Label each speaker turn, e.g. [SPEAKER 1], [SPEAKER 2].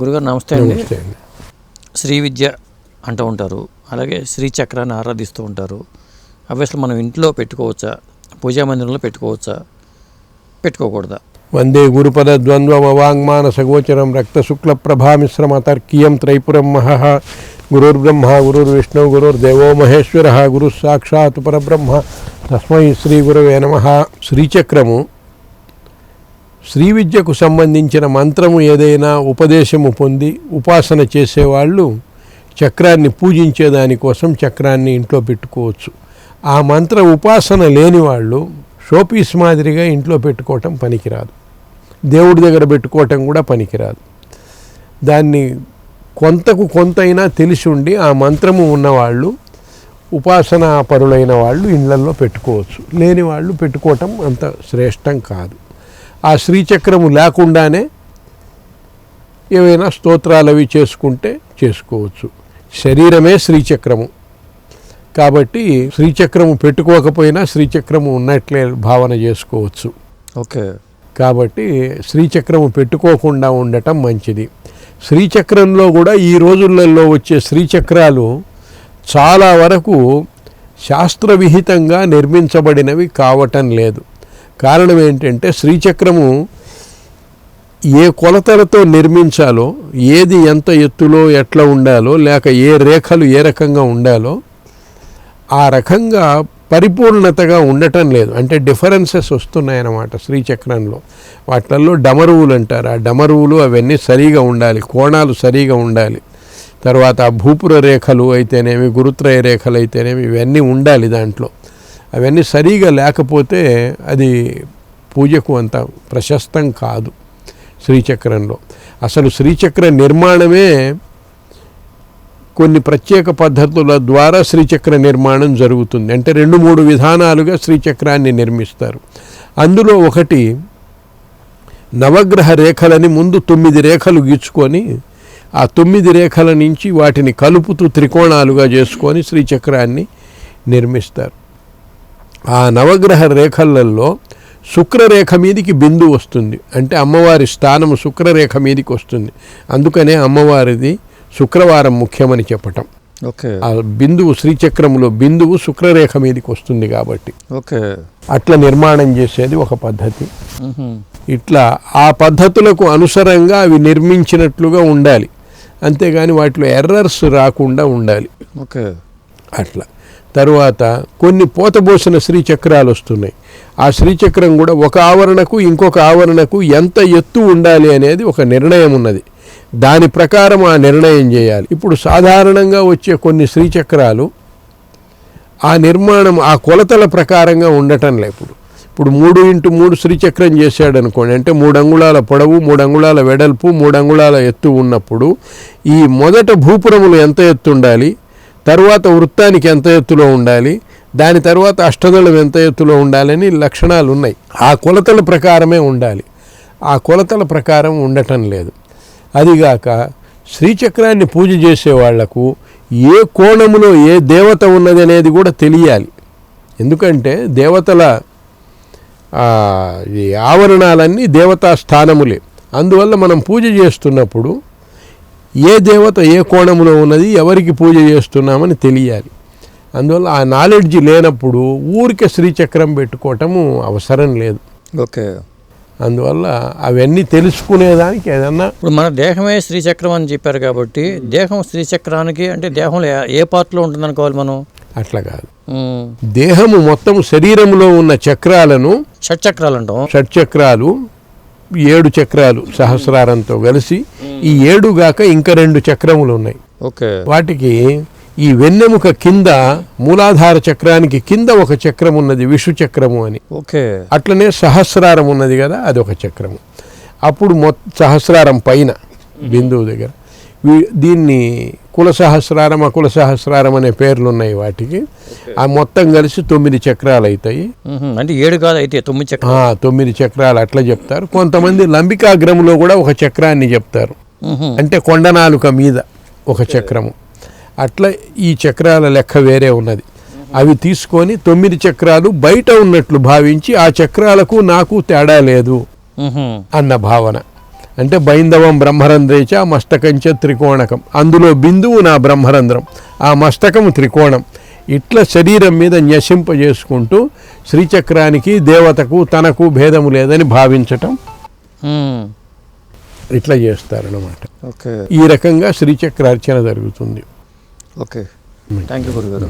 [SPEAKER 1] గురుగారు నమస్తే అండి. శ్రీ విద్య అంటూ ఉంటారు, అలాగే శ్రీచక్రాన్ని ఆరాధిస్తూ ఉంటారు. అవి అసలు మనం ఇంట్లో పెట్టుకోవచ్చా, పూజా మందిరంలో పెట్టుకోవచ్చా, పెట్టుకోకూడదా?
[SPEAKER 2] వందే గురుపద ద్వంద్వమవాంగ్మానస గోచరం రక్త శుక్ల ప్రభామిశ్రమ తర్కీయం త్రైపురం మహః గురుర్బ్రహ్మ గురుర్విష్ణు గురుర్దేవో మహేశ్వర గురు సాక్షాత్ పరబ్రహ్మ తస్మై శ్రీ గురవే నమః. శ్రీచక్రము శ్రీ విద్యకు సంబంధించిన మంత్రము ఏదైనా ఉపదేశము పొంది ఉపాసన చేసేవాళ్ళు చక్రాన్ని పూజించేదానికోసం చక్రాన్ని ఇంట్లో పెట్టుకోవచ్చు. ఆ మంత్ర ఉపాసన లేని వాళ్ళు షోపీస్ మాదిరిగా ఇంట్లో పెట్టుకోవటం పనికిరాదు, దేవుడి దగ్గర పెట్టుకోవటం కూడా పనికిరాదు. దాన్ని కొంతైనా తెలిసి ఉండి ఆ మంత్రము ఉన్నవాళ్ళు, ఉపాసనా పరులైన వాళ్ళు ఇళ్లల్లో పెట్టుకోవచ్చు. లేని వాళ్ళు పెట్టుకోవటం అంత శ్రేష్టం కాదు. ఆ శ్రీచక్రము లేకుండానే ఏవైనా స్తోత్రాలు అవి చేసుకుంటే చేసుకోవచ్చు. శరీరమే శ్రీచక్రము కాబట్టి శ్రీచక్రము పెట్టుకోకపోయినా శ్రీచక్రము ఉన్నట్లే భావన చేసుకోవచ్చు.
[SPEAKER 1] ఓకే,
[SPEAKER 2] కాబట్టి శ్రీచక్రము పెట్టుకోకుండా ఉండటం మంచిది. శ్రీచక్రంలో కూడా ఈ రోజులలో వచ్చే శ్రీచక్రాలు చాలా వరకు శాస్త్రవిహితంగా నిర్మించబడినవి కావటం లేదు. కారణం ఏంటంటే శ్రీచక్రము ఏ కొలతలతో నిర్మించాలో, ఏది ఎంత ఎత్తులో ఎట్లా ఉండాలో, లేక ఏ రేఖలు ఏ రకంగా ఉండాలో ఆ రకంగా పరిపూర్ణతగా ఉండటం లేదు. అంటే డిఫరెన్సెస్ వస్తున్నాయన్నమాట శ్రీచక్రంలో. వాటిల్లో డమరువులు అంటారు. ఆ డమరువులు అవన్నీ సరిగా ఉండాలి, కోణాలు సరిగా ఉండాలి. తర్వాత భూపుర రేఖలు అయితేనేమి, గురుత్రయ రేఖలు అయితేనేమి, ఇవన్నీ ఉండాలి దాంట్లో. అవన్నీ సరిగా లేకపోతే అది పూజకు అంత ప్రశస్తం కాదు. శ్రీచక్రంలో అసలు శ్రీచక్ర నిర్మాణమే కొన్ని ప్రత్యేక పద్ధతుల ద్వారా శ్రీచక్ర నిర్మాణం జరుగుతుంది. అంటే 2-3 విధానాలుగా శ్రీచక్రాన్ని నిర్మిస్తారు. అందులో ఒకటి నవగ్రహ రేఖలని ముందు 9 రేఖలు గీచుకొని ఆ 9 రేఖల నుంచి వాటిని కలుపుతూ త్రికోణాలుగా చేసుకొని శ్రీచక్రాన్ని నిర్మిస్తారు. ఆ నవగ్రహ రేఖలలో శుక్రరేఖ మీదికి బిందువు వస్తుంది. అంటే అమ్మవారి స్థానము శుక్రరేఖ మీదికి వస్తుంది. అందుకనే అమ్మవారిది శుక్రవారం ముఖ్యమని చెప్పటం.
[SPEAKER 1] ఓకే,
[SPEAKER 2] ఆ బిందువు శ్రీచక్రములో బిందువు శుక్రరేఖ మీదికి వస్తుంది కాబట్టి
[SPEAKER 1] ఓకే,
[SPEAKER 2] అట్లా నిర్మాణం చేసేది ఒక పద్ధతి. ఇట్లా ఆ పద్ధతులకు అనుసరంగా అవి నిర్మించినట్లుగా ఉండాలి, అంతేగాని వాటిలో ఎర్రర్స్ రాకుండా ఉండాలి.
[SPEAKER 1] ఓకే,
[SPEAKER 2] అట్లా. తరువాత కొన్ని పోతబోసిన శ్రీచక్రాలు వస్తున్నాయి. ఆ శ్రీచక్రం కూడా ఒక ఆవరణకు ఇంకొక ఆవరణకు ఎంత ఎత్తు ఉండాలి అనేది ఒక నిర్ణయం ఉన్నది. దాని ప్రకారం ఆ నిర్ణయం చేయాలి. ఇప్పుడు సాధారణంగా వచ్చే కొన్ని శ్రీచక్రాలు ఆ నిర్మాణం ఆ కొలతల ప్రకారంగా ఉండటం లేదు. ఇప్పుడు 3x3 శ్రీచక్రం చేశాడు అనుకోండి, అంటే 3 అంగుళాల పొడవు, 3 అంగుళాల వెడల్పు, 3 అంగుళాల ఎత్తు ఉన్నప్పుడు ఈ మొదట భూపురములు ఎంత ఎత్తు ఉండాలి, తర్వాత వృత్తానికి ఎంత ఎత్తులో ఉండాలి, దాని తర్వాత అష్టదళం ఎంత ఎత్తులో ఉండాలని లక్షణాలు ఉన్నాయి. ఆ కొలతల ప్రకారమే ఉండాలి. ఆ కొలతల ప్రకారం ఉండటం లేదు. అదిగాక శ్రీచక్రాన్ని పూజ చేసే వాళ్లకు ఏ కోణములో ఏ దేవత ఉన్నది అనేది కూడా తెలియాలి. ఎందుకంటే దేవతల ఈ ఆవరణాలన్నీ దేవతా స్థానములే. అందువల్ల మనం పూజ చేస్తున్నప్పుడు ఏ దేవత ఏ కోణంలో ఉన్నది, ఎవరికి పూజ చేస్తున్నామని తెలియాలి. అందువల్ల ఆ నాలెడ్జ్ లేనప్పుడు ఊరికే శ్రీచక్రం పెట్టుకోవటము అవసరం లేదు.
[SPEAKER 1] ఓకే,
[SPEAKER 2] అందువల్ల అవన్నీ తెలుసుకునేదానికి ఏదన్నా.
[SPEAKER 1] ఇప్పుడు మన దేహమే శ్రీచక్రం అని చెప్పారు కాబట్టి దేహం శ్రీచక్రానికి అంటే దేహంలో ఏ పార్ట్లో ఉంటుంది అనుకోవాలి మనం?
[SPEAKER 2] అట్లా కాదు. దేహము మొత్తం శరీరంలో ఉన్న చక్రాలను
[SPEAKER 1] షట్చక్రాలు అంటాం.
[SPEAKER 2] షట్చక్రాలు 7 చక్రాలు సహస్రారంతో కలిసి ఈ 7 గాక ఇంకా 2 చక్రములు ఉన్నాయి.
[SPEAKER 1] ఓకే,
[SPEAKER 2] వాటికి ఈ వెన్నెముక కింద మూలాధార చక్రానికి కింద ఒక చక్రం ఉన్నది, విషు చక్రము అని.
[SPEAKER 1] ఓకే,
[SPEAKER 2] అట్లనే సహస్రారం ఉన్నది కదా, అదొక చక్రము. అప్పుడు సహస్రారం పైన బిందువు దగ్గర దీన్ని కుల సహస్రారం, అకుల సహస్రారం అనే పేర్లు ఉన్నాయి వాటికి. ఆ మొత్తం కలిసి 9 చక్రాలు అవుతాయి.
[SPEAKER 1] అంటే 7 కాదు, అయితే 9 చక్రాలు.
[SPEAKER 2] 9 చక్రాలు అట్లా చెప్తారు. కొంతమంది లంబికాగ్రములో కూడా ఒక చక్రాన్ని చెప్తారు, అంటే కొండనాలుక మీద ఒక చక్రము. అట్లా ఈ చక్రాల లెక్క వేరే ఉన్నది. అవి తీసుకొని 9 చక్రాలు బయట ఉన్నట్లు భావించి ఆ చక్రాలకు నాకు తేడా లేదు అన్న భావన. అంటే బైందవం బ్రహ్మరంధ్రేచ మస్తకంచ త్రికోణకం, అందులో బిందువు నా బ్రహ్మరంధ్రం, ఆ మస్తకము త్రికోణం. ఇట్లా శరీరం మీద న్యసింపజేసుకుంటూ శ్రీచక్రానికి దేవతకు తనకు భేదము లేదని భావించటం, ఇట్లా చేస్తారన్నమాట.
[SPEAKER 1] ఓకే,
[SPEAKER 2] ఈ రకంగా శ్రీచక్ర అర్చన జరుగుతుంది.
[SPEAKER 1] ఓకే, థ్యాంక్ యూ గురుగారు.